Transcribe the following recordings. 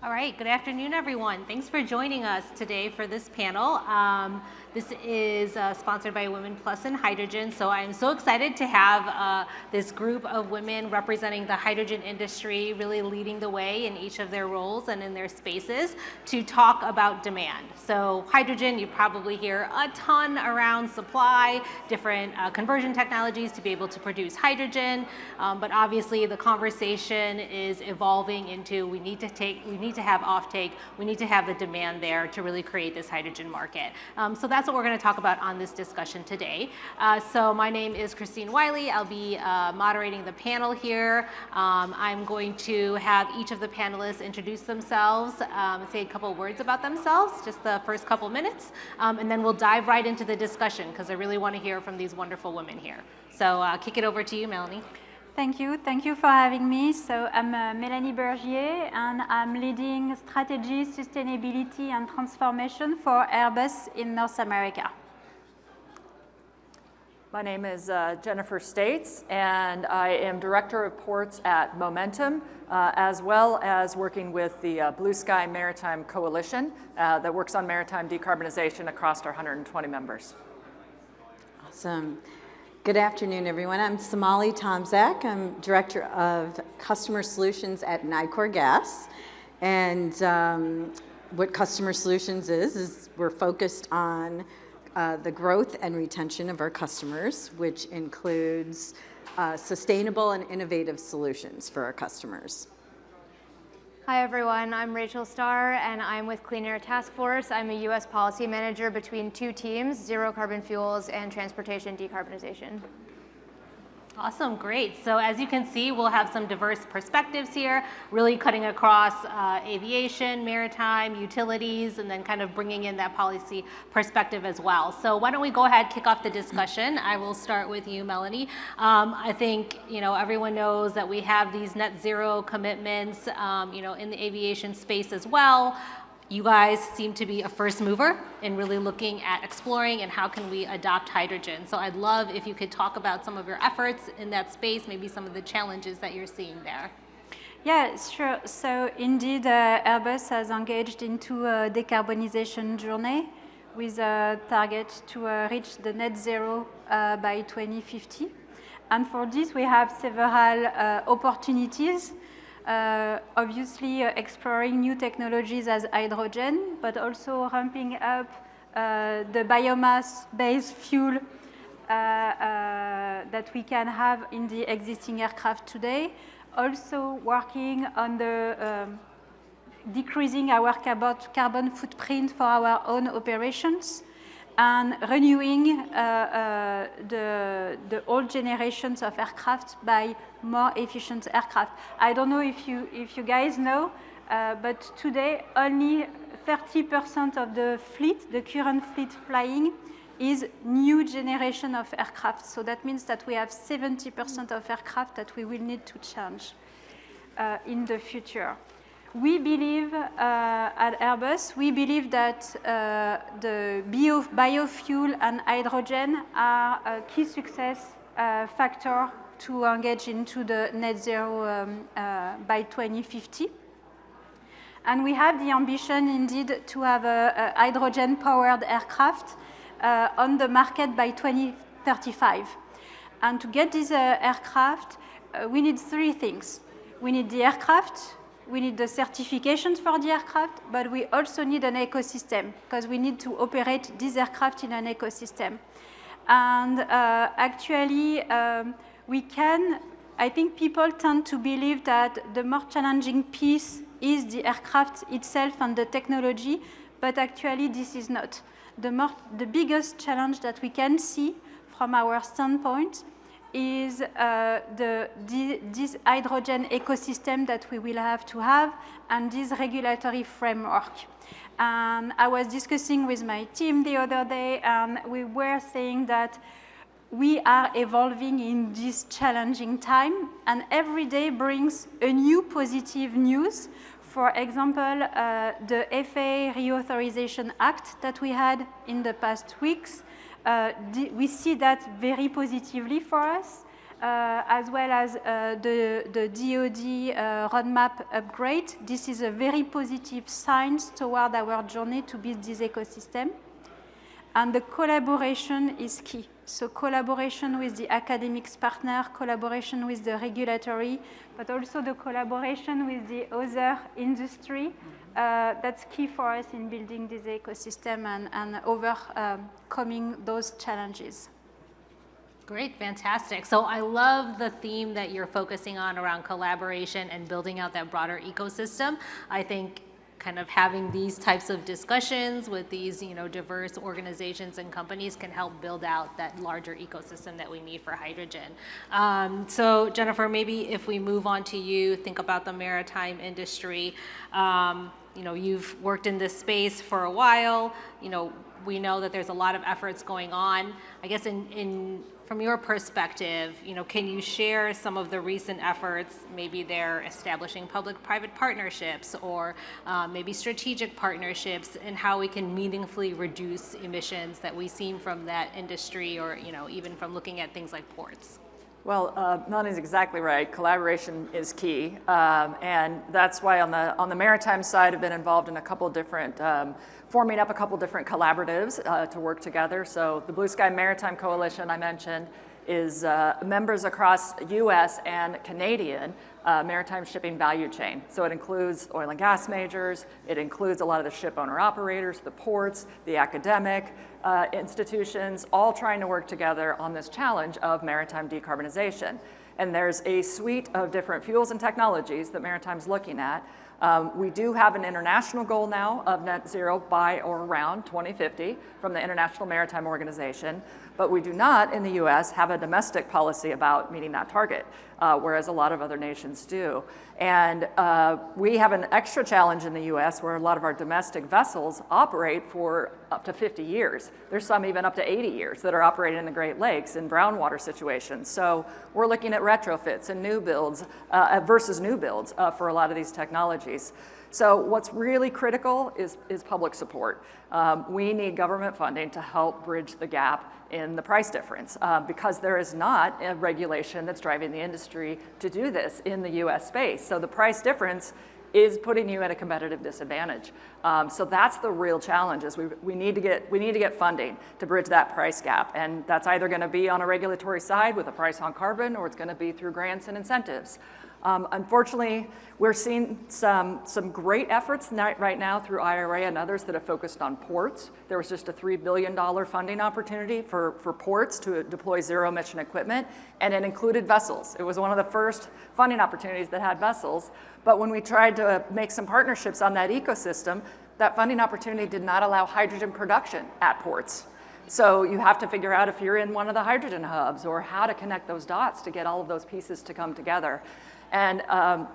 All right, good afternoon, everyone. Thanks for joining us today for this panel. This is sponsored by Women Plus in Hydrogen, so I'm so excited to have this group of women representing the hydrogen industry, really leading the way in each of their roles and in their spaces to talk about demand. So hydrogen, you probably hear a ton around supply, different conversion technologies to be able to produce hydrogen, but obviously the conversation is evolving into we need to have offtake, we need to have the demand there to really create this hydrogen market. So that's what we're going to talk about on this discussion today. So my name is Kristine Wiley. I'll be moderating the panel here. I'm going to have each of the panelists introduce themselves, say a couple words about themselves, just the first couple minutes, and then we'll dive right into the discussion because I really want to hear from these wonderful women here. So kick it over to you, Melanie. Thank you for having me. So I'm Melanie Bergier, and I'm leading strategy, sustainability, and transformation for Airbus in North America. My name is Jennifer States, and I am Director of Ports at Momentum, as well as working with the Blue Sky Maritime Coalition that works on maritime decarbonization across our 120 members. Awesome. Good afternoon, everyone. I'm Somali Tomczak. I'm Director of Customer Solutions at Nicor Gas. And what Customer Solutions is we're focused on the growth and retention of our customers, which includes sustainable and innovative solutions for our customers. Hi everyone, I'm Rachel Starr and I'm with Clean Air Task Force. I'm a US policy manager between two teams, zero carbon fuels and transportation decarbonization. Awesome, great. So as you can see, we'll have some diverse perspectives here, really cutting across aviation, maritime, utilities, and then kind of bringing in that policy perspective as well. So why don't we go ahead, kick off the discussion. I will start with you, Melanie. I think, everyone knows that we have these net zero commitments, in the aviation space as well. You guys seem to be a first mover in really looking at exploring and how can we adopt hydrogen. So I'd love if you could talk about some of your efforts in that space, maybe some of the challenges that you're seeing there. Yeah, sure. So indeed, Airbus has engaged into a decarbonization journey with a target to reach the net zero by 2050. And for this, we have several opportunities. Obviously exploring new technologies as hydrogen, but also ramping up the biomass-based fuel that we can have in the existing aircraft today. Also working on the decreasing our carbon footprint for our own operations, and renewing the old generations of aircraft by more efficient aircraft. I don't know if you guys know, but today only 30% of the fleet, the current fleet flying, is new generation of aircraft. So that means that we have 70% of aircraft that we will need to change in the future. We believe at Airbus, we believe that the biofuel and hydrogen are a key success factor to engage into the net zero by 2050. And we have the ambition indeed to have a hydrogen-powered aircraft on the market by 2035. And to get this aircraft, we need three things. We need the aircraft, we need the certifications for the aircraft, but we also need an ecosystem because we need to operate this aircraft in an ecosystem. And actually, I think people tend to believe that the more challenging piece is the aircraft itself and the technology, but actually this is not. The biggest challenge that we can see from our standpoint is this hydrogen ecosystem that we will have to have and this regulatory framework. And I was discussing with my team the other day, and we were saying that we are evolving in this challenging time, and every day brings a new positive news. For example, the FAA Reauthorization Act that we had in the past weeks, we see that very positively for us. as well as the DoD roadmap upgrade. This is a very positive sign toward our journey to build this ecosystem. And the collaboration is key. So collaboration with the academics partner, collaboration with the regulatory, but also the collaboration with the other industry. That's key for us in building this ecosystem and overcoming those challenges. Great, fantastic. So I love the theme that you're focusing on around collaboration and building out that broader ecosystem. I think kind of having these types of discussions with these, diverse organizations and companies can help build out that larger ecosystem that we need for hydrogen. So Jennifer, maybe if we move on to you, think about the maritime industry. You've worked in this space for a while. We know that there's a lot of efforts going on. I guess from your perspective, can you share some of the recent efforts? Maybe they're establishing public-private partnerships or maybe strategic partnerships, and how we can meaningfully reduce emissions that we see from that industry, or even from looking at things like ports. Well, Melanie's exactly right. Collaboration is key, and that's why on the maritime side, I've been involved in a couple different, forming up a couple different collaboratives to work together. So the Blue Sky Maritime Coalition I mentioned is members across U.S. and Canadian maritime shipping value chain. So it includes oil and gas majors, it includes a lot of the ship owner operators, the ports, the academic institutions, all trying to work together on this challenge of maritime decarbonization. And there's a suite of different fuels and technologies that Maritime's looking at. We do have an international goal now of net zero by or around 2050 from the International Maritime Organization, but we do not in the US have a domestic policy about meeting that target, whereas a lot of other nations do. And we have an extra challenge in the US where a lot of our domestic vessels operate for up to 50 years. There's some even up to 80 years that are operating in the Great Lakes in brown water situations. So we're looking at retrofits and new builds versus new builds for a lot of these technologies. So what's really critical is public support. We need government funding to help bridge the gap in the price difference because there is not a regulation that's driving the industry to do this in the US space. So the price difference is putting you at a competitive disadvantage. So that's the real challenge, is we need to get funding to bridge that price gap. And that's either gonna be on a regulatory side with a price on carbon, or it's gonna be through grants and incentives. Unfortunately, we're seeing some great efforts right now through IRA and others that have focused on ports. There was just a $3 billion funding opportunity for ports to deploy zero emission equipment, and it included vessels. It was one of the first funding opportunities that had vessels, but when we tried to make some partnerships on that ecosystem, that funding opportunity did not allow hydrogen production at ports. So you have to figure out if you're in one of the hydrogen hubs or how to connect those dots to get all of those pieces to come together. And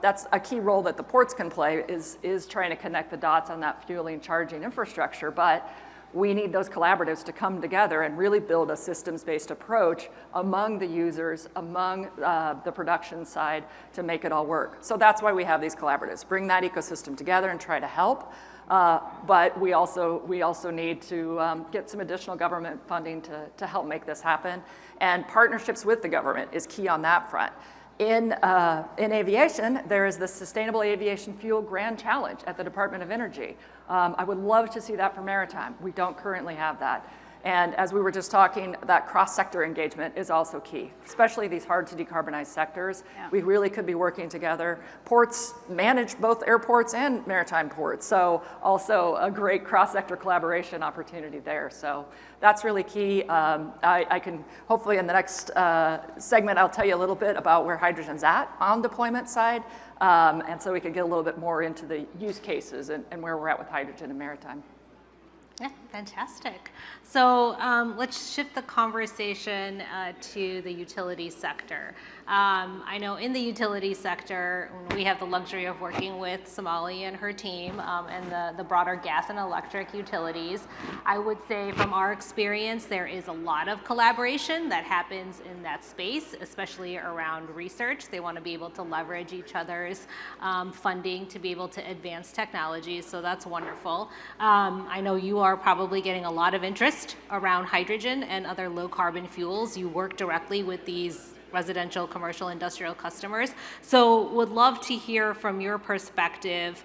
that's a key role that the ports can play, is trying to connect the dots on that fueling, charging infrastructure. But we need those collaboratives to come together and really build a systems-based approach among the users, among the production side, to make it all work. So that's why we have these collaboratives, bring that ecosystem together and try to help. But we also need to get some additional government funding to help make this happen. And partnerships with the government is key on that front. In aviation, there is the Sustainable Aviation Fuel Grand Challenge at the Department of Energy. I would love to see that for maritime. We don't currently have that. And as we were just talking, that cross-sector engagement is also key, especially these hard to decarbonize sectors. Yeah. We really could be working together. Ports manage both airports and maritime ports, so also a great cross-sector collaboration opportunity there. So that's really key. I can, hopefully in the next segment, I'll tell you a little bit about where hydrogen's at on deployment side, and so we can get a little bit more into the use cases and where we're at with hydrogen and maritime. Yeah, fantastic. So let's shift the conversation to the utility sector. I know in the utility sector, we have the luxury of working with Somali and her team and the broader gas and electric utilities. I would say from our experience, there is a lot of collaboration that happens in that space, especially around research. They want to be able to leverage each other's funding to be able to advance technologies, so that's wonderful. I know you are probably getting a lot of interest around hydrogen and other low carbon fuels. You work directly with these residential, commercial, industrial customers. So would love to hear from your perspective,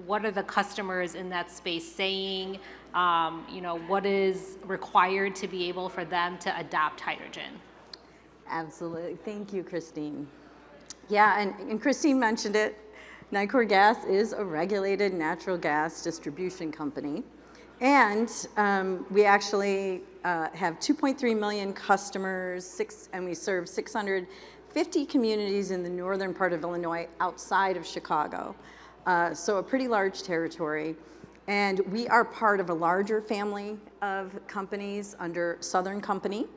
what are the customers in that space saying? What is required to be able for them to adopt hydrogen? Absolutely. Thank you, Kristine. Yeah, and Kristine mentioned it. Nicor Gas is a regulated natural gas distribution company. And we actually have 2.3 million customers, and we serve 650 communities in the northern part of Illinois outside of Chicago. So a pretty large territory. And we are part of a larger family of companies under Southern Company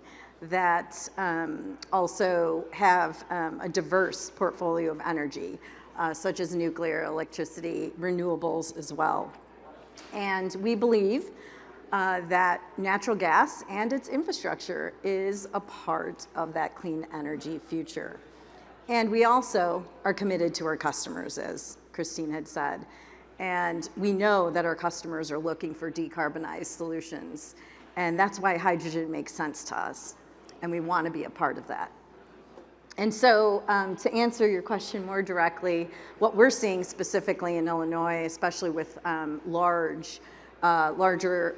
that also have a diverse portfolio of energy, such as nuclear, electricity, renewables as well. And we believe that natural gas and its infrastructure is a part of that clean energy future. And we also are committed to our customers, as Kristine had said. And we know that our customers are looking for decarbonized solutions. And that's why hydrogen makes sense to us. And we want to be a part of that. And so to answer your question more directly, what we're seeing specifically in Illinois, especially with larger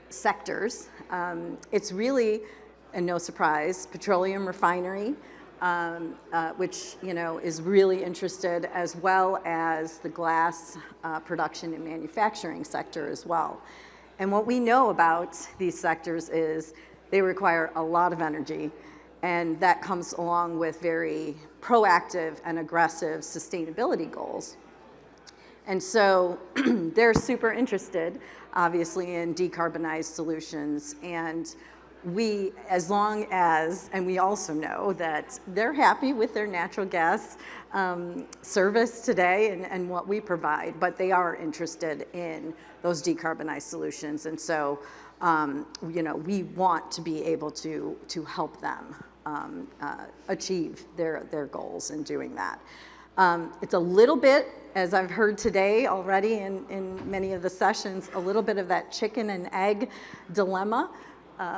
sectors, it's really, and no surprise, petroleum refinery, which is really interested, as well as the glass production and manufacturing sector as well. And what we know about these sectors is they require a lot of energy. And that comes along with very proactive and aggressive sustainability goals. And so they're super interested, obviously, in decarbonized solutions. And we, as long as, and we also know that they're happy with their natural gas service today and what we provide, but they are interested in those decarbonized solutions. And so, we want to be able to help them achieve their goals in doing that. It's a little bit, as I've heard today already in many of the sessions, a little bit of that chicken and egg dilemma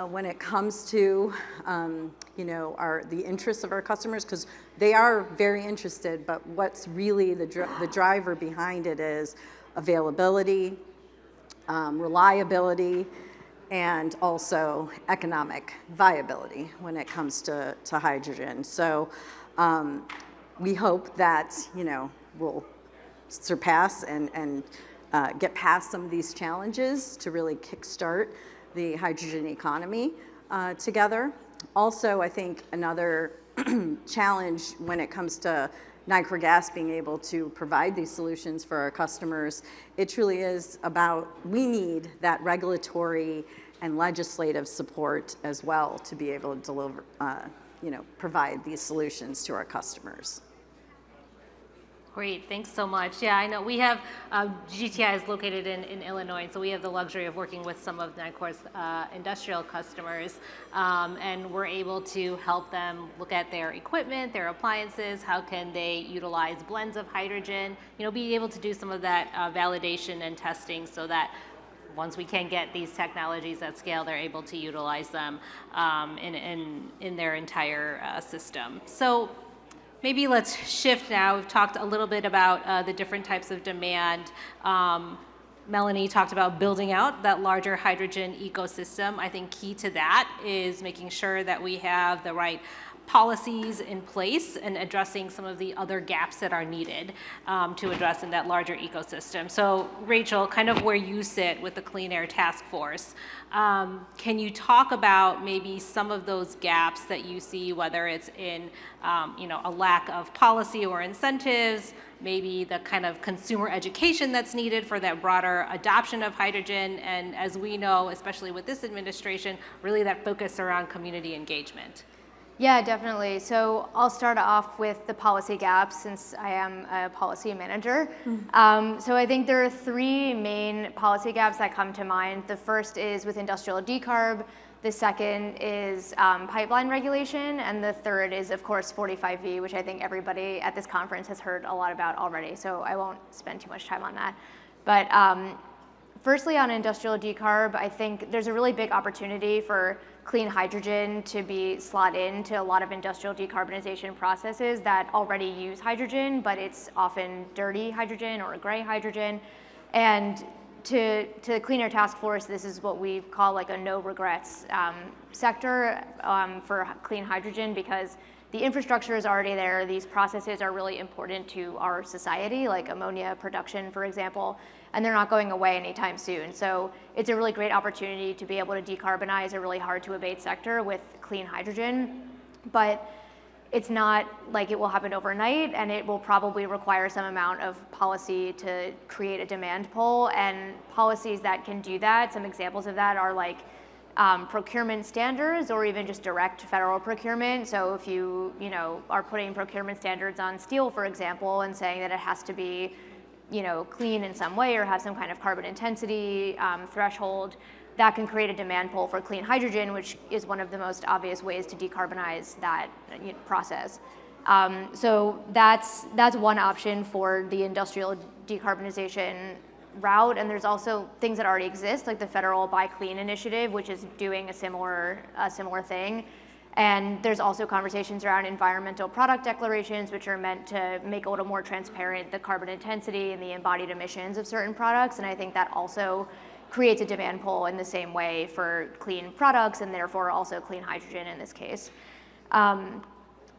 when it comes to the interests of our customers, because they are very interested, but what's really the driver behind it is availability, reliability, and also economic viability when it comes to hydrogen. So we hope that we'll surpass and get past some of these challenges to really kickstart the hydrogen economy together. Also, I think another challenge when it comes to Nicor Gas being able to provide these solutions for our customers, it truly is about, we need that regulatory and legislative support as well to be able to deliver, provide these solutions to our customers. Great, thanks so much. Yeah, I know we have, GTI is located in Illinois, so we have the luxury of working with some of Nicor's industrial customers, and we're able to help them look at their equipment, their appliances, how can they utilize blends of hydrogen, be able to do some of that validation and testing so that once we can get these technologies at scale, they're able to utilize them in their entire system. So maybe let's shift now. We've talked a little bit about the different types of demand. Melanie talked about building out that larger hydrogen ecosystem. I think key to that is making sure that we have the right policies in place and addressing some of the other gaps that are needed to address in that larger ecosystem. So Rachel, kind of where you sit with the Clean Air Task Force, can you talk about maybe some of those gaps that you see, whether it's in a lack of policy or incentives, maybe the kind of consumer education that's needed for that broader adoption of hydrogen, and as we know, especially with this administration, really that focus around community engagement? Yeah, definitely. So I'll start off with the policy gaps since I am a policy manager. So I think there are three main policy gaps that come to mind. The first is with industrial decarb. The second is pipeline regulation. And the third is, of course, 45V, which I think everybody at this conference has heard a lot about already. So I won't spend too much time on that. But Firstly, on industrial decarb, I think there's a really big opportunity for clean hydrogen to be slot into a lot of industrial decarbonization processes that already use hydrogen, but it's often dirty hydrogen or gray hydrogen. And to the Clean Air Task Force, this is what we call like a no regrets sector for clean hydrogen, because the infrastructure is already there. These processes are really important to our society, like ammonia production, for example, and they're not going away anytime soon. So it's a really great opportunity to be able to decarbonize a really hard to abate sector with clean hydrogen. But it's not like it will happen overnight, and it will probably require some amount of policy to create a demand pull. And policies that can do that, some examples of that are like procurement standards, or even just direct federal procurement. So if you are putting procurement standards on steel, for example, and saying that it has to be clean in some way or have some kind of carbon intensity threshold, that can create a demand pull for clean hydrogen, which is one of the most obvious ways to decarbonize that process. So that's one option for the industrial decarbonization route. And there's also things that already exist, like the federal Buy Clean initiative, which is doing a similar thing. And there's also conversations around environmental product declarations, which are meant to make a little more transparent the carbon intensity and the embodied emissions of certain products. And I think that also creates a demand pull in the same way for clean products, and therefore also clean hydrogen in this case. On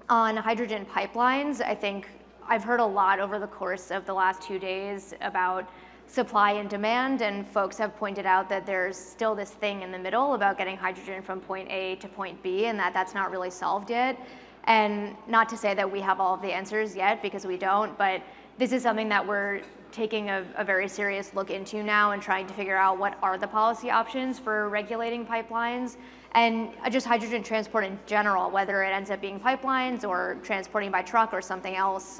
hydrogen pipelines, I think I've heard a lot over the course of the last 2 days about supply and demand, and folks have pointed out that there's still this thing in the middle about getting hydrogen from point A to point B, and that's not really solved yet. And not to say that we have all of the answers yet, because we don't, but this is something that we're taking a very serious look into now and trying to figure out what are the policy options for regulating pipelines and just hydrogen transport in general, whether it ends up being pipelines or transporting by truck or something else.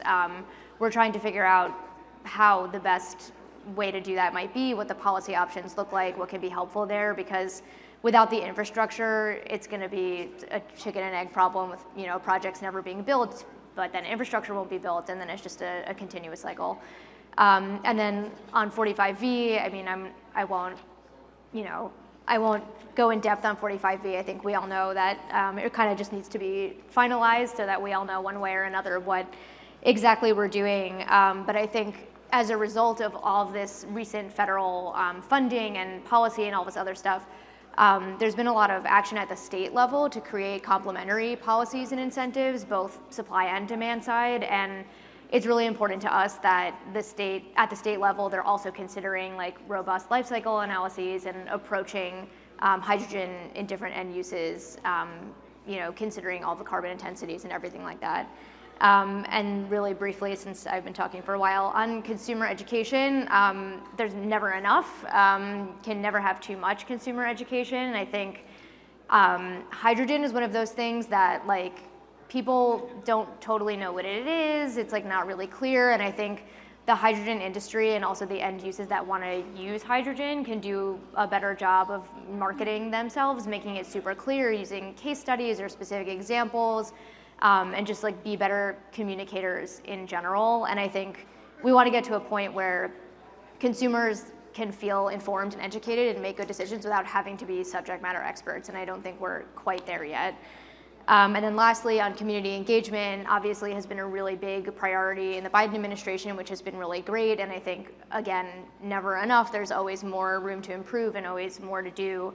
We're trying to figure out how the best way to do that might be, what the policy options look like, what can be helpful there, because without the infrastructure, it's going to be a chicken and egg problem with projects never being built, but then infrastructure won't be built, and then it's just a continuous cycle. And then on 45V, I mean, I won't go in depth on 45V. I think we all know that it kind of just needs to be finalized so that we all know one way or another what exactly we're doing. But I think as a result of all of this recent federal funding and policy and all this other stuff, there's been a lot of action at the state level to create complementary policies and incentives, both supply and demand side. And it's really important to us that at the state level, they're also considering like robust life cycle analyses and approaching hydrogen in different end uses, considering all the carbon intensities and everything like that. And really briefly, since I've been talking for a while, on consumer education, there's never enough, can never have too much consumer education. And I think hydrogen is one of those things that like people don't totally know what it is. It's like not really clear. And I think the hydrogen industry and also the end uses that want to use hydrogen can do a better job of marketing themselves, making it super clear, using case studies or specific examples. And just like be better communicators in general. And I think we want to get to a point where consumers can feel informed and educated and make good decisions without having to be subject matter experts. And I don't think we're quite there yet. And then lastly, on community engagement, obviously has been a really big priority in the Biden administration, which has been really great. And I think, again, never enough. There's always more room to improve and always more to do.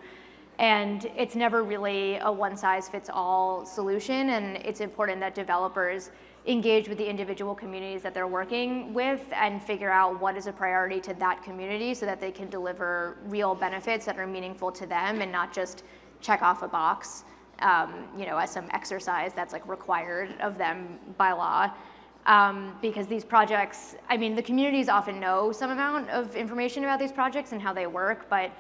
And it's never really a one-size-fits-all solution, and it's important that developers engage with the individual communities that they're working with and figure out what is a priority to that community so that they can deliver real benefits that are meaningful to them and not just check off a box, as some exercise that's like required of them by law. Because these projects, I mean, the communities often know some amount of information about these projects and how they work, but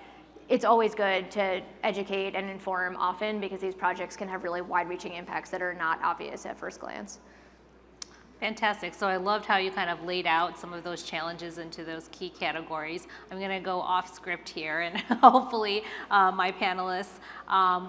it's always good to educate and inform often because these projects can have really wide-reaching impacts that are not obvious at first glance. Fantastic. So I loved how you kind of laid out some of those challenges into those key categories. I'm going to go off script here, and hopefully my panelists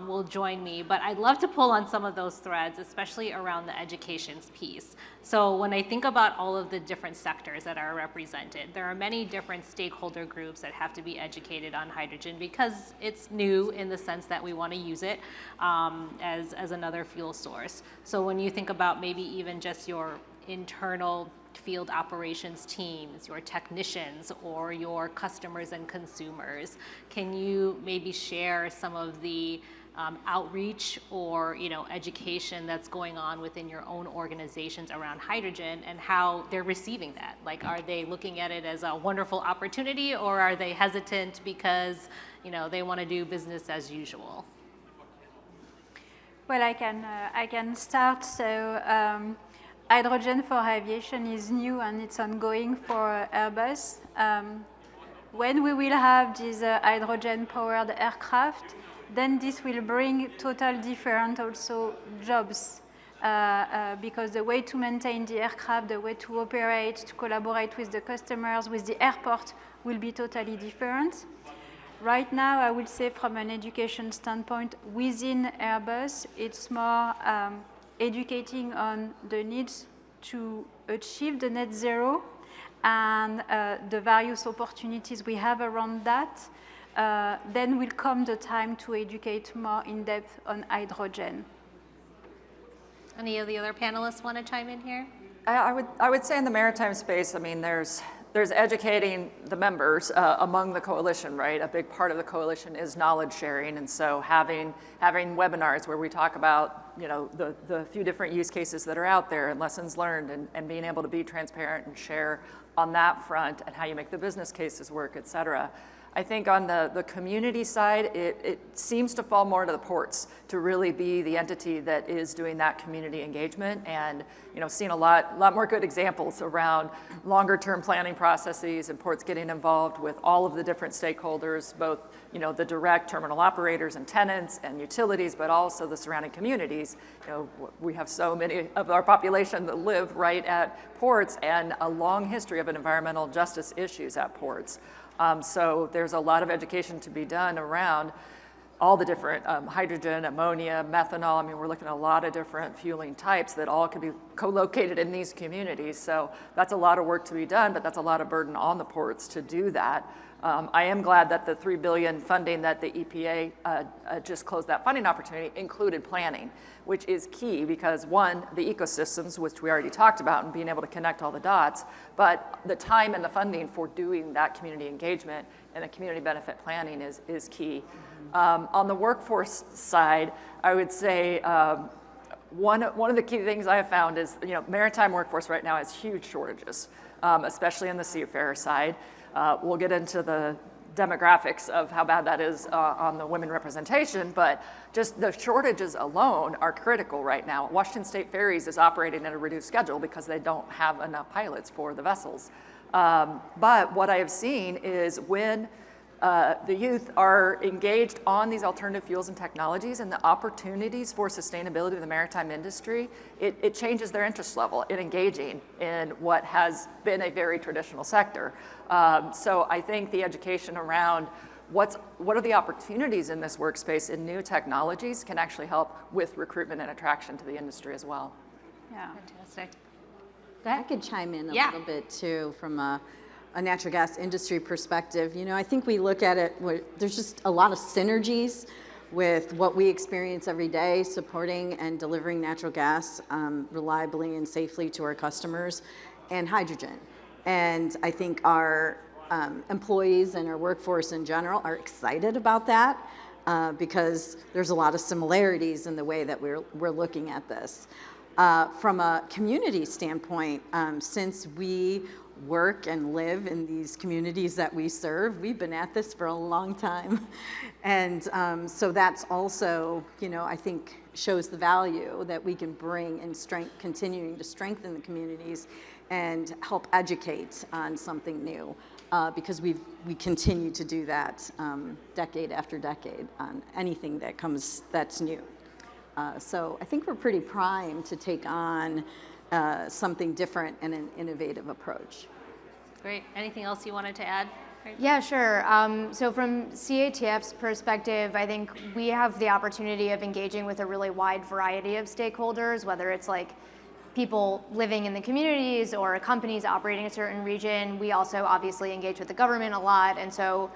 will join me. But I'd love to pull on some of those threads, especially around the education piece. So when I think about all of the different sectors that are represented, there are many different stakeholder groups that have to be educated on hydrogen because it's new in the sense that we want to use it as another fuel source. So when you think about maybe even just your internal field operations teams, your technicians, or your customers and consumers, can you maybe share some of the outreach or education that's going on within your own organizations around hydrogen and how they're receiving that? Like, are they looking at it as a wonderful opportunity, or are they hesitant because they want to do business as usual? Well, I can start. So hydrogen for aviation is new and it's ongoing for Airbus. When we will have these hydrogen-powered aircraft, then this will bring total different also jobs because the way to maintain the aircraft, the way to operate, to collaborate with the customers, with the airport will be totally different. Right now, I would say from an education standpoint, within Airbus, it's more educating on the needs to achieve the net zero and the various opportunities we have around that. Then will come the time to educate more in depth on hydrogen. Any of the other panelists want to chime in here? I would say in the maritime space, I mean, there's educating the members among the coalition, right? A big part of the coalition is knowledge sharing, and so having webinars where we talk about the few different use cases that are out there and lessons learned, and being able to be transparent and share on that front and how you make the business cases work, et cetera. I think on the community side, it seems to fall more to the ports to really be the entity that is doing that community engagement, and seeing a lot more good examples around longer term planning processes and ports getting involved with all of the different stakeholders, both the direct terminal operators and tenants and utilities, but also the surrounding communities. We have so many of our population that live right at ports and a long history of environmental justice issues at ports. So there's a lot of education to be done around all the different hydrogen, ammonia, methanol. I mean, we're looking at a lot of different fueling types that all could be co-located in these communities. So that's a lot of work to be done, but that's a lot of burden on the ports to do that. I am glad that the $3 billion funding that the EPA just closed that funding opportunity included planning, which is key because one, the ecosystems, which we already talked about, and being able to connect all the dots, but the time and the funding for doing that community engagement and the community benefit planning is key. On the workforce side, I would say one of the key things I have found is, maritime workforce right now has huge shortages, especially in the seafarer side. We'll get into the demographics of how bad that is on the women representation, but just the shortages alone are critical right now. Washington State Ferries is operating at a reduced schedule because they don't have enough pilots for the vessels. But what I have seen is when the youth are engaged on these alternative fuels and technologies and the opportunities for sustainability of the maritime industry, it changes their interest level in engaging in what has been a very traditional sector. So I think the education around what are the opportunities in this workspace in new technologies can actually help with recruitment and attraction to the industry as well. Yeah. Fantastic. I could chime in a little bit too from a natural gas industry perspective. I think we look at it, there's just a lot of synergies with what we experience every day supporting and delivering natural gas reliably and safely to our customers, and hydrogen. And I think our employees and our workforce in general are excited about that because there's a lot of similarities in the way that we're looking at this. From a community standpoint, since we work and live in these communities that we serve, we've been at this for a long time. And so that's also, I think shows the value that we can bring in continuing to strengthen the communities and help educate on something new. Because we continue to do that decade after decade on anything that comes that's new. So I think we're pretty primed to take on something different and an innovative approach. Great. Anything else you wanted to add? Yeah, sure. So from CATF's perspective, I think we have the opportunity of engaging with a really wide variety of stakeholders, whether it's like people living in the communities or companies operating a certain region. We also obviously engage with the government a lot, and so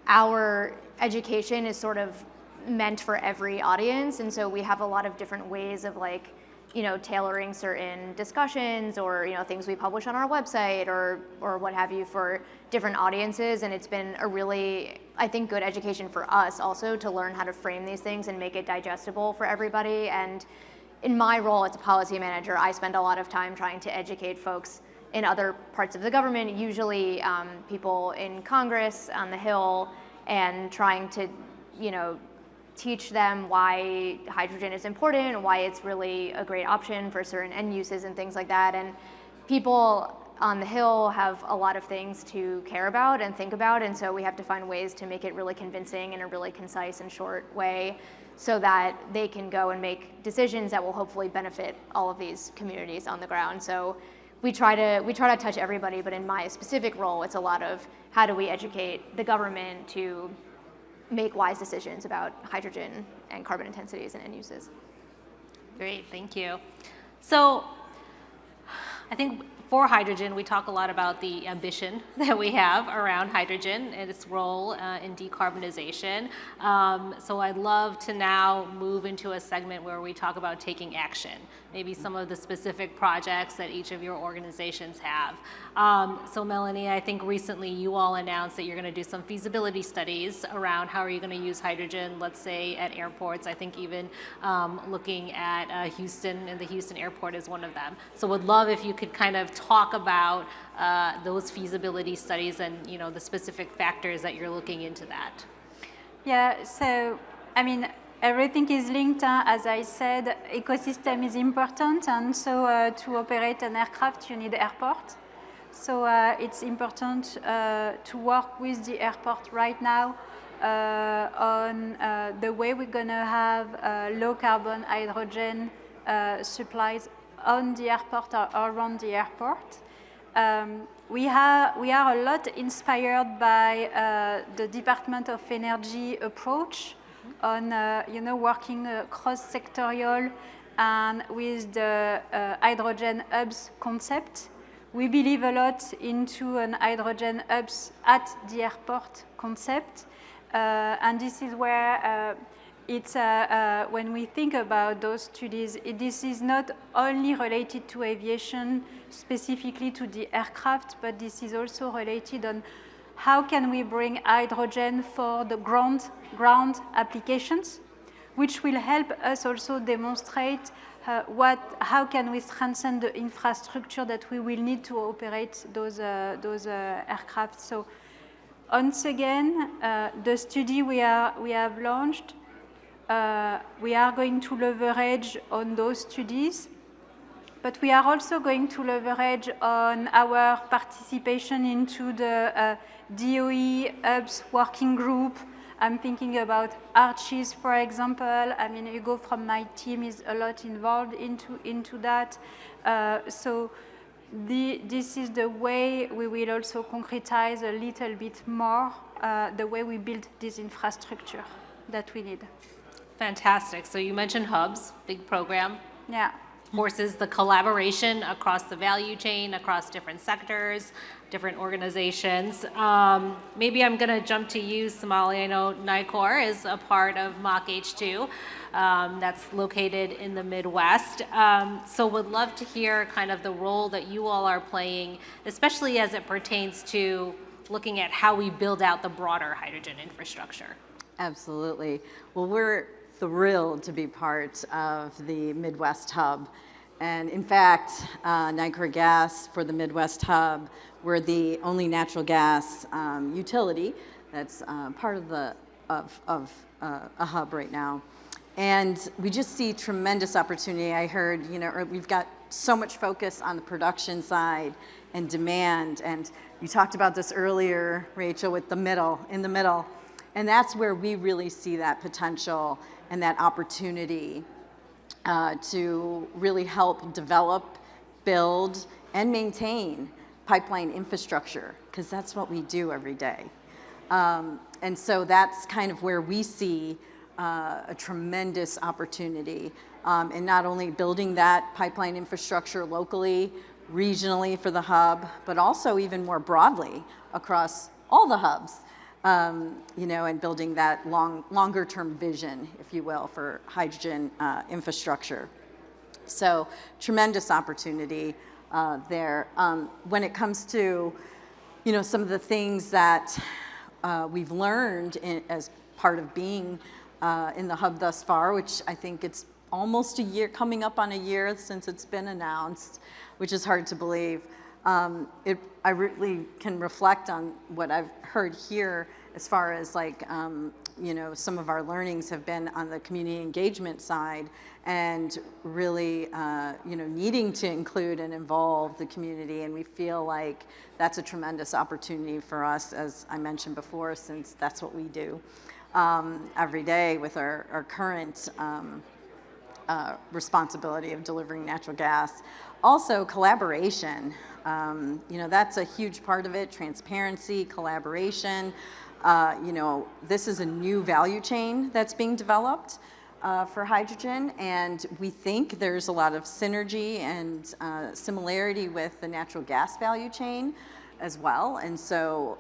our education is sort of meant for every audience, and so we have a lot of different ways of like, you know, tailoring certain discussions or, you know, things we publish on our website or what have you for different audiences, and it's been a really, I think, good education for us also to learn how to frame these things and make it digestible for everybody. And in my role as a policy manager, I spend a lot of time trying to educate folks in other parts of the government, usually people in Congress, on the Hill, and trying to, you know, teach them why hydrogen is important and why it's really a great option for certain end uses and things like that. And people on the Hill have a lot of things to care about and think about, and so we have to find ways to make it really convincing in a really concise and short way so that they can go and make decisions that will hopefully benefit all of these communities on the ground. So we try to touch everybody, but in my specific role, it's a lot of how do we educate the government to make wise decisions about hydrogen and carbon intensities and end uses. Great, thank you. So I think for hydrogen, we talk a lot about the ambition that we have around hydrogen and its role in decarbonization. So I'd love to now move into a segment where we talk about taking action, maybe some of the specific projects that each of your organizations have. So Melanie, I think recently you all announced that you're going to do some feasibility studies around how are you going to use hydrogen, let's say at airports. I think even looking at Houston, and the Houston airport is one of them. So would love if you could kind of talk about those feasibility studies and, you know, the specific factors that you're looking into that. Yeah, so I mean, everything is linked. As I said, ecosystem is important, and so to operate an aircraft, you need airport. So it's important to work with the airport right now on the way we're going to have low carbon hydrogen supplies on the airport or around the airport. We are a lot inspired by the Department of Energy approach on you know, working cross-sectorial and with the hydrogen hubs concept. We believe a lot into an hydrogen hubs at the airport concept, and this is where it's when we think about those studies, this is not only related to aviation, specifically to the aircraft, but this is also related on how can we bring hydrogen for the ground applications, which will help us also demonstrate how can we strengthen the infrastructure that we will need to operate those aircraft. So once again, the study we have launched, we are going to leverage on those studies, but we are also going to leverage on our participation into the DOE Hubs working group. I'm thinking about Archies, for example. I mean, Hugo from my team is a lot involved into that. So this is the way we will also concretize a little bit more the way we build this infrastructure that we need. Fantastic. So you mentioned hubs, big program. Yeah. Forces the collaboration across the value chain, across different sectors, different organizations. Maybe I'm going to jump to you, Somali. I know Nicor is a part of Mach H2 that's located in the Midwest. So would love to hear kind of the role that you all are playing, especially as it pertains to looking at how we build out the broader hydrogen infrastructure. Absolutely. Well, we're thrilled to be part of the Midwest Hub. And in fact, Nicor Gas for the Midwest Hub, we're the only natural gas utility that's part of a hub right now. And we just see tremendous opportunity. I heard, you know, we've got so much focus on the production side and demand. And you talked about this earlier, Rachel, with in the middle. And that's where we really see that potential and that opportunity to really help develop, build, and maintain pipeline infrastructure, because that's what we do every day. And so that's kind of where we see a tremendous opportunity and not only building that pipeline infrastructure locally, regionally for the hub, but also even more broadly across all the hubs, you know, and building that longer term vision, if you will, for hydrogen infrastructure. So tremendous opportunity there. When it comes to, you know, some of the things that we've learned as part of being in the hub thus far, which I think it's almost a year, coming up on a year since it's been announced, which is hard to believe. I really can reflect on what I've heard here as far as like, you know, some of our learnings have been on the community engagement side and really, you know, needing to include and involve the community. And we feel like that's a tremendous opportunity for us, as I mentioned before, since that's what we do every day with our current responsibility of delivering natural gas. Also, collaboration. You know, that's a huge part of it, transparency, collaboration. You know, this is a new value chain that's being developed for hydrogen, and we think there's a lot of synergy and similarity with the natural gas value chain as well. And so,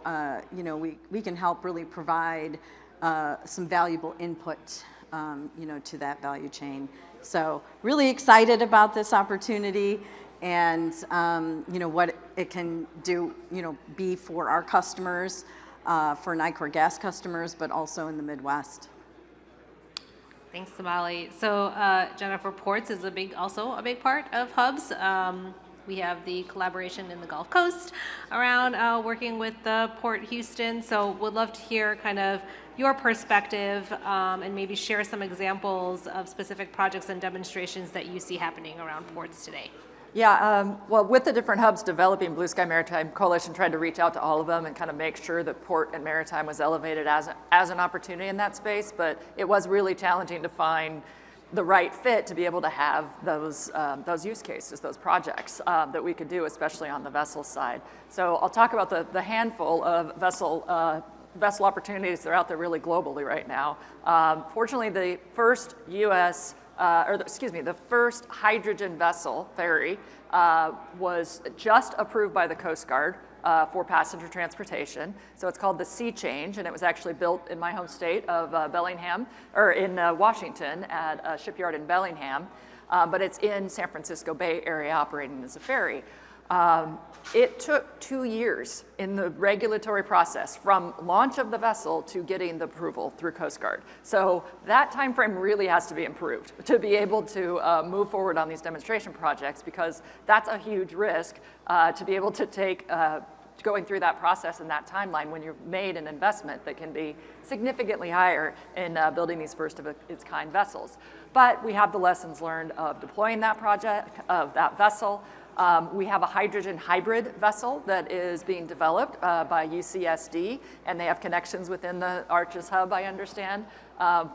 you know, we can help really provide some valuable input, you know, to that value chain. So really excited about this opportunity and, you know, what it can do, you know, be for our customers, for Nicor gas customers, but also in the Midwest. Thanks, Somali. So Jennifer, ports is also a big part of hubs. We have the collaboration in the Gulf Coast around working with the Port Houston. So would love to hear kind of your perspective and maybe share some examples of specific projects and demonstrations that you see happening around ports today. Yeah, well, with the different hubs developing, Blue Sky Maritime Coalition tried to reach out to all of them and kind of make sure that port and maritime was elevated as an opportunity in that space, but it was really challenging to find the right fit to be able to have those use cases, those projects that we could do, especially on the vessel side. So I'll talk about the handful of vessel opportunities that are out there really globally right now. Fortunately, the first the first hydrogen vessel ferry was just approved by the Coast Guard for passenger transportation. So it's called the Sea Change, and it was actually built in my home state of Bellingham, or in Washington at a shipyard in Bellingham, but it's in San Francisco Bay Area operating as a ferry. It took 2 years in the regulatory process from launch of the vessel to getting the approval through Coast Guard. So that time frame really has to be improved to be able to move forward on these demonstration projects, because that's a huge risk to be able to take going through that process and that timeline when you've made an investment that can be significantly higher in building these first of its kind vessels. But we have the lessons learned of deploying that project, of that vessel. We have a hydrogen hybrid vessel that is being developed by UCSD, and they have connections within the Arches Hub, I understand,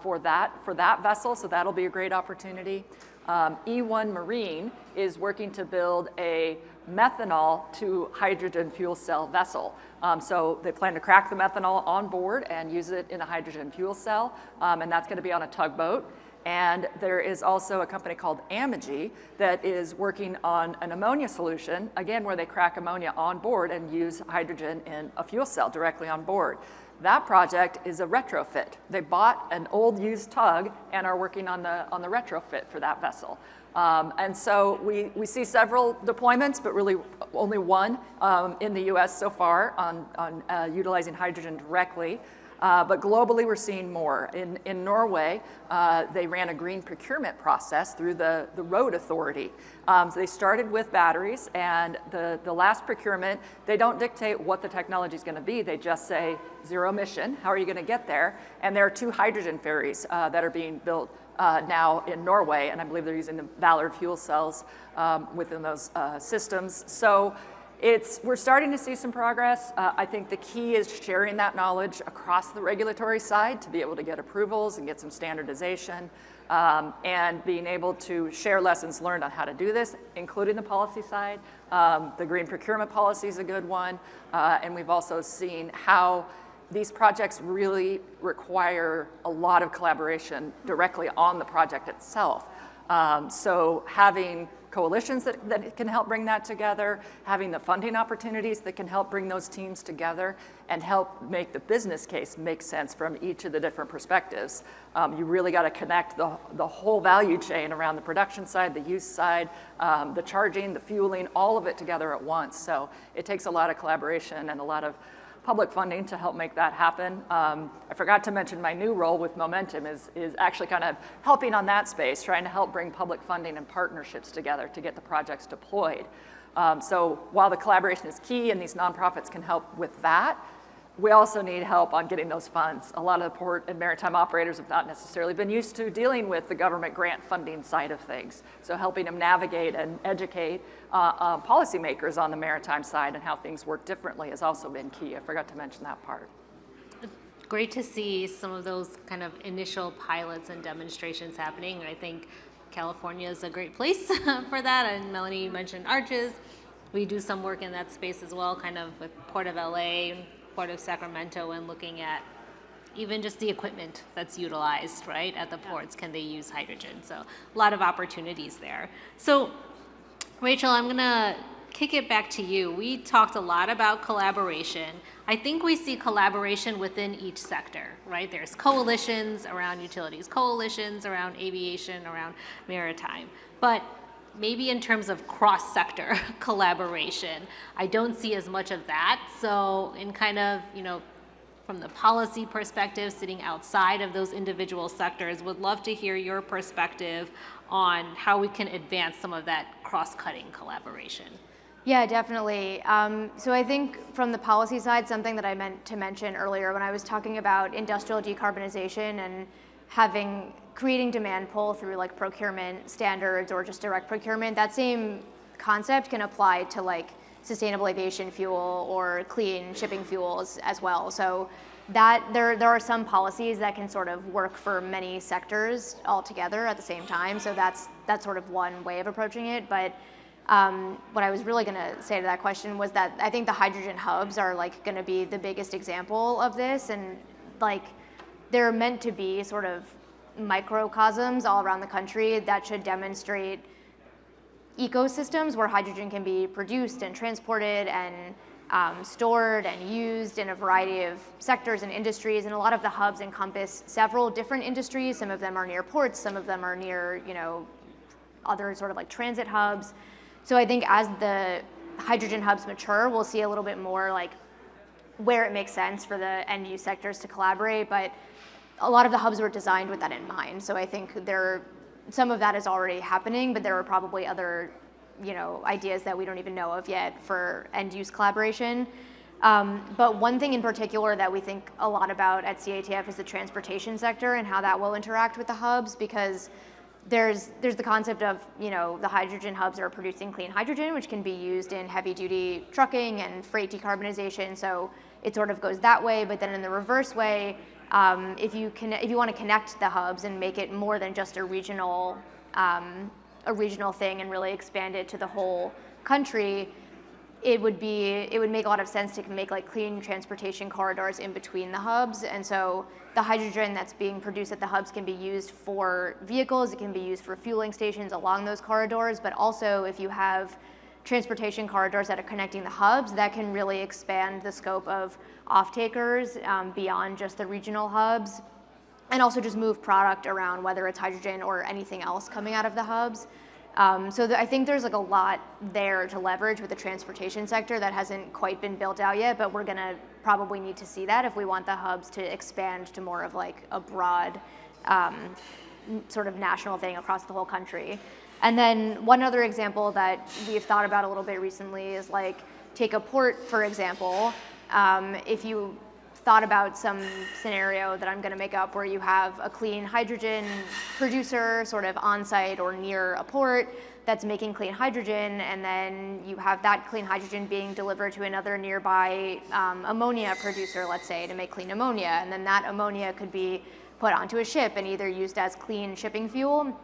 for that vessel, so that'll be a great opportunity. E1 Marine is working to build a methanol to hydrogen fuel cell vessel. So they plan to crack the methanol on board and use it in a hydrogen fuel cell, and that's going to be on a tugboat. And there is also a company called Amogy that is working on an ammonia solution, again, where they crack ammonia on board and use hydrogen in a fuel cell directly on board. That project is a retrofit. They bought an old used tug and are working on the retrofit for that vessel. And so we see several deployments, but really only one in the US so far on utilizing hydrogen directly. But globally, we're seeing more. In Norway, they ran a green procurement process through the road authority. So they started with batteries, and the last procurement, they don't dictate what the technology is going to be. They just say zero emission. How are you going to get there? And there are 2 hydrogen ferries that are being built now in Norway, and I believe they're using the Ballard fuel cells within those systems. So we're starting to see some progress. I think the key is sharing that knowledge across the regulatory side to be able to get approvals and get some standardization, and being able to share lessons learned on how to do this, including the policy side. The green procurement policy is a good one, and we've also seen how these projects really require a lot of collaboration directly on the project itself. So having coalitions that can help bring that together, having the funding opportunities that can help bring those teams together and help make the business case make sense from each of the different perspectives. You really got to connect the whole value chain around the production side, the use side, the charging, the fueling, all of it together at once. So it takes a lot of collaboration and a lot of public funding to help make that happen. I forgot to mention my new role with Momentum is actually kind of helping on that space, trying to help bring public funding and partnerships together to get the projects deployed. So while the collaboration is key and these nonprofits can help with that, we also need help on getting those funds. A lot of the port and maritime operators have not necessarily been used to dealing with the government grant funding side of things. So helping them navigate and educate policymakers on the maritime side and how things work differently has also been key. I forgot to mention that part. Great to see some of those kind of initial pilots and demonstrations happening. I think California is a great place for that. And Melanie, you mentioned arches. We do some work in that space as well, kind of with Port of LA, Port of Sacramento, and looking at even just the equipment that's utilized, right, at the ports. Can they use hydrogen? So a lot of opportunities there. So Rachel, I'm gonna kick it back to you. We talked a lot about collaboration. I think we see collaboration within each sector, right? There's coalitions around utilities, coalitions around aviation, around maritime. But maybe in terms of cross-sector collaboration, I don't see as much of that. So in kind of, from the policy perspective, sitting outside of those individual sectors, would love to hear your perspective on how we can advance some of that cross-cutting collaboration. Yeah, definitely. So I think from the policy side, something that I meant to mention earlier when I was talking about industrial decarbonization and creating demand pull through like procurement standards or just direct procurement, that same concept can apply to like sustainable aviation fuel or clean shipping fuels as well. So that there are some policies that can sort of work for many sectors all together at the same time. So that's sort of one way of approaching it. But what I was really going to say to that question was that I think the hydrogen hubs are like going to be the biggest example of this, and like they're meant to be sort of microcosms all around the country that should demonstrate ecosystems where hydrogen can be produced and transported and stored and used in a variety of sectors and industries. And a lot of the hubs encompass several different industries. Some of them are near ports, some of them are near, other sort of like transit hubs. So I think as the hydrogen hubs mature, we'll see a little bit more like where it makes sense for the end use sectors to collaborate. But a lot of the hubs were designed with that in mind. So I think some of that is already happening, but there are probably other, ideas that we don't even know of yet for end use collaboration. But one thing in particular that we think a lot about at CATF is the transportation sector and how that will interact with the hubs, because there's the concept of, the hydrogen hubs are producing clean hydrogen, which can be used in heavy duty trucking and freight decarbonization. So it sort of goes that way, but then in the reverse way, if you want to connect the hubs and make it more than just a regional thing and really expand it to the whole country, it would make a lot of sense to make like clean transportation corridors in between the hubs. And so the hydrogen that's being produced at the hubs can be used for vehicles, it can be used for fueling stations along those corridors, but also if you have transportation corridors that are connecting the hubs, that can really expand the scope of off-takers beyond just the regional hubs, and also just move product around, whether it's hydrogen or anything else coming out of the hubs. I think there's like a lot there to leverage with the transportation sector that hasn't quite been built out yet, but we're gonna probably need to see that if we want the hubs to expand to more of like a broad sort of national thing across the whole country. And then one other example that we've thought about a little bit recently is like, take a port, for example. If you thought about some scenario that I'm going to make up where you have a clean hydrogen producer sort of on site or near a port that's making clean hydrogen, and then you have that clean hydrogen being delivered to another nearby ammonia producer, let's say, to make clean ammonia. And then that ammonia could be put onto a ship and either used as clean shipping fuel,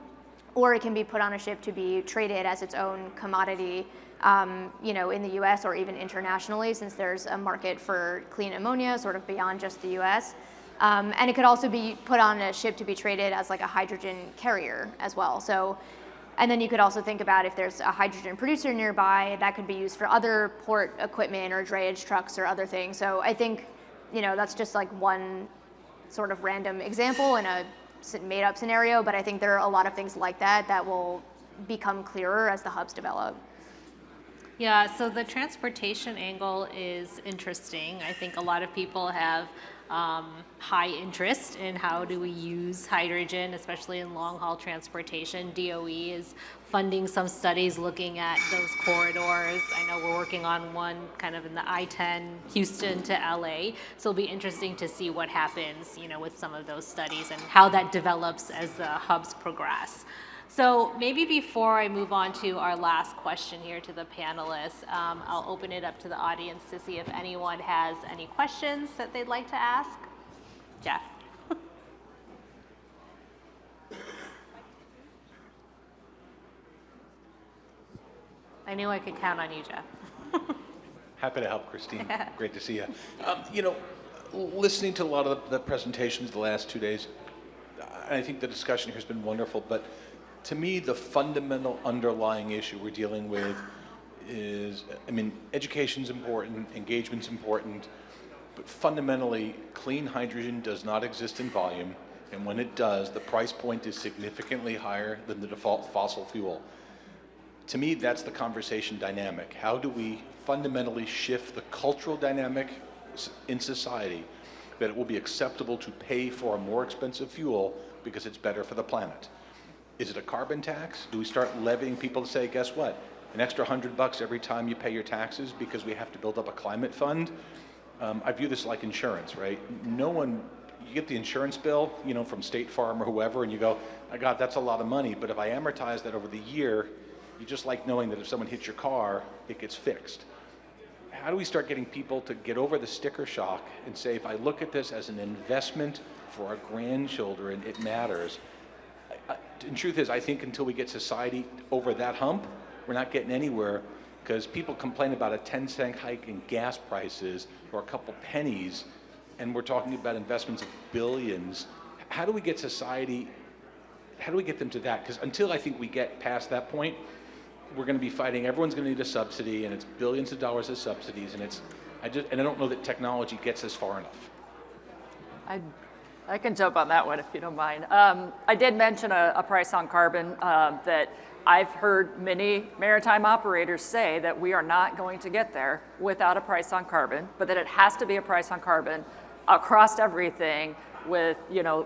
or it can be put on a ship to be traded as its own commodity, in the US or even internationally, since there's a market for clean ammonia sort of beyond just the US. And it could also be put on a ship to be traded as like a hydrogen carrier as well. So, and then you could also think about if there's a hydrogen producer nearby, that could be used for other port equipment or drayage trucks or other things. So I think, that's just like one sort of random example in a made up scenario, but I think there are a lot of things like that that will become clearer as the hubs develop. Yeah, so the transportation angle is interesting. I think a lot of people have high interest in how do we use hydrogen, especially in long-haul transportation. DOE is funding some studies looking at those corridors. I know we're working on one kind of in the I-10 Houston to LA, so it'll be interesting to see what happens, with some of those studies and how that develops as the hubs progress. So maybe before I move on to our last question here to the panelists, I'll open it up to the audience to see if anyone has any questions that they'd like to ask. Jeff. I knew I could count on you, Jeff. Happy to help, Kristine. Great to see you. Listening to a lot of the presentations the last 2 days, I think the discussion here has been wonderful, but to me, the fundamental underlying issue we're dealing with is, education's important, engagement's important, but fundamentally, clean hydrogen does not exist in volume, and when it does, the price point is significantly higher than the default fossil fuel. To me, that's the conversation dynamic. How do we fundamentally shift the cultural dynamic in society that it will be acceptable to pay for a more expensive fuel because it's better for the planet? Is it a carbon tax? Do we start levying people to say, guess what? An extra $100 every time you pay your taxes because we have to build up a climate fund? I view this like insurance, right? You get the insurance bill, from State Farm or whoever, and you go, oh God, that's a lot of money. But if I amortize that over the year, you just like knowing that if someone hits your car, it gets fixed. How do we start getting people to get over the sticker shock and say, if I look at this as an investment for our grandchildren, it matters? And truth is, I think until we get society over that hump, we're not getting anywhere, because people complain about a 10-cent hike in gas prices or a couple pennies, and we're talking about investments of billions. How do we get society, how do we get them to that? Because until I think we get past that point, we're going to be fighting, everyone's going to need a subsidy, and it's billions of dollars of subsidies, and I don't know that technology gets us far enough. I can jump on that one if you don't mind. I did mention a price on carbon that I've heard many maritime operators say that we are not going to get there without a price on carbon, but that it has to be a price on carbon across everything with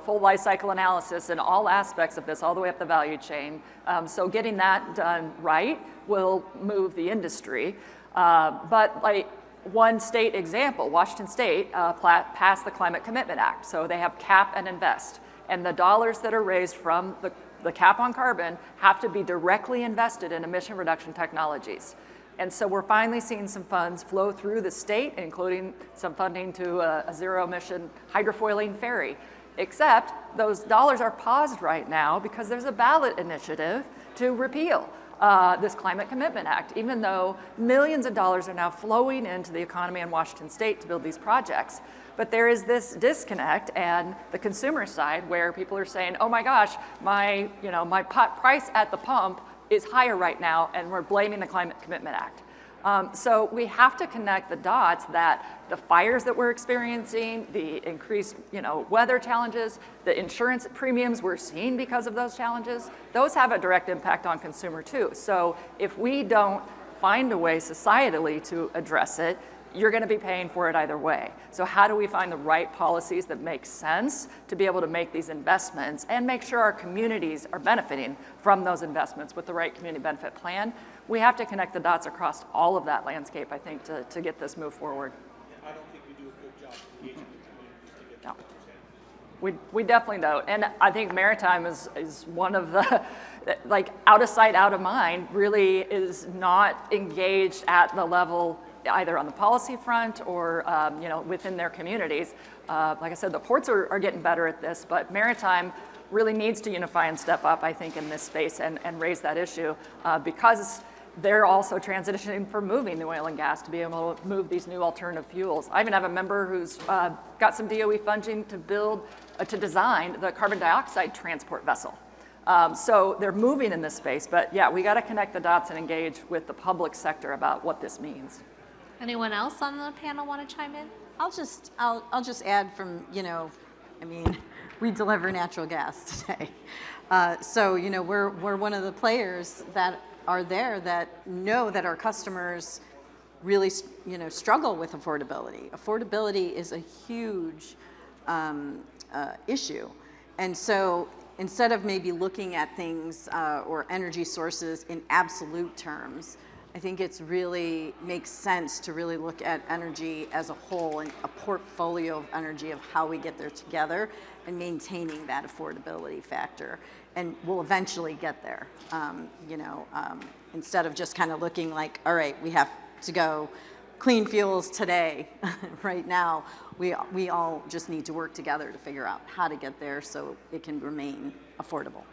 full life cycle analysis and all aspects of this all the way up the value chain. So getting that done right will move the industry. But like one state example, Washington State passed the Climate Commitment Act. So they have cap and invest. And the dollars that are raised from the cap on carbon have to be directly invested in emission reduction technologies. And so we're finally seeing some funds flow through the state, including some funding to a zero-emission hydrofoiling ferry. Except those dollars are paused right now because there's a ballot initiative to repeal this Climate Commitment Act, even though millions of dollars are now flowing into the economy in Washington State to build these projects. But there is this disconnect and the consumer side where people are saying, oh my gosh, my price at the pump is higher right now, and we're blaming the Climate Commitment Act. So we have to connect the dots that the fires that we're experiencing, the increased weather challenges, the insurance premiums we're seeing because of those challenges, those have a direct impact on consumer too. So if we don't find a way societally to address it, you're going to be paying for it either way. So how do we find the right policies that make sense to be able to make these investments and make sure our communities are benefiting from those investments with the right community benefit plan? We have to connect the dots across all of that landscape, I think, to get this move forward. I don't think we do a good job engaging the communities to get No. We definitely don't. And I think Maritime is one of the, like, out of sight, out of mind, really is not engaged at the level either on the policy front or within their communities. Like I said, the ports are getting better at this, but Maritime really needs to unify and step up, I think, in this space and raise that issue because they're also transitioning from moving the oil and gas to be able to move these new alternative fuels. I even have a member who's got some DOE funding to design the carbon dioxide transport vessel. So they're moving in this space, but yeah, we got to connect the dots and engage with the public sector about what this means. Anyone else on the panel want to chime in? I'll just add from, I mean, we deliver natural gas today. So, we're one of the players that are there that know that our customers really, struggle with affordability. Affordability is a huge issue. And so instead of maybe looking at things or energy sources in absolute terms, I think it's really makes sense to really look at energy as a whole and a portfolio of energy of how we get there together and maintaining that affordability factor. And we'll eventually get there, instead of just kind of looking like, all right, we have to go clean fuels today. Right now, we all just need to work together to figure out how to get there so it can remain affordable.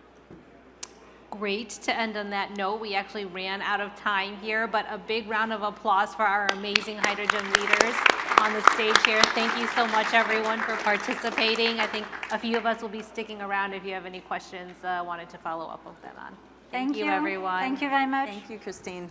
Great to end on that note. We actually ran out of time here, but a big round of applause for our amazing hydrogen leaders on the stage here. Thank you so much, everyone, for participating. I think a few of us will be sticking around if you have any questions wanted to follow up with them on. Thank you, everyone. Thank you very much. Thank you, Kristine.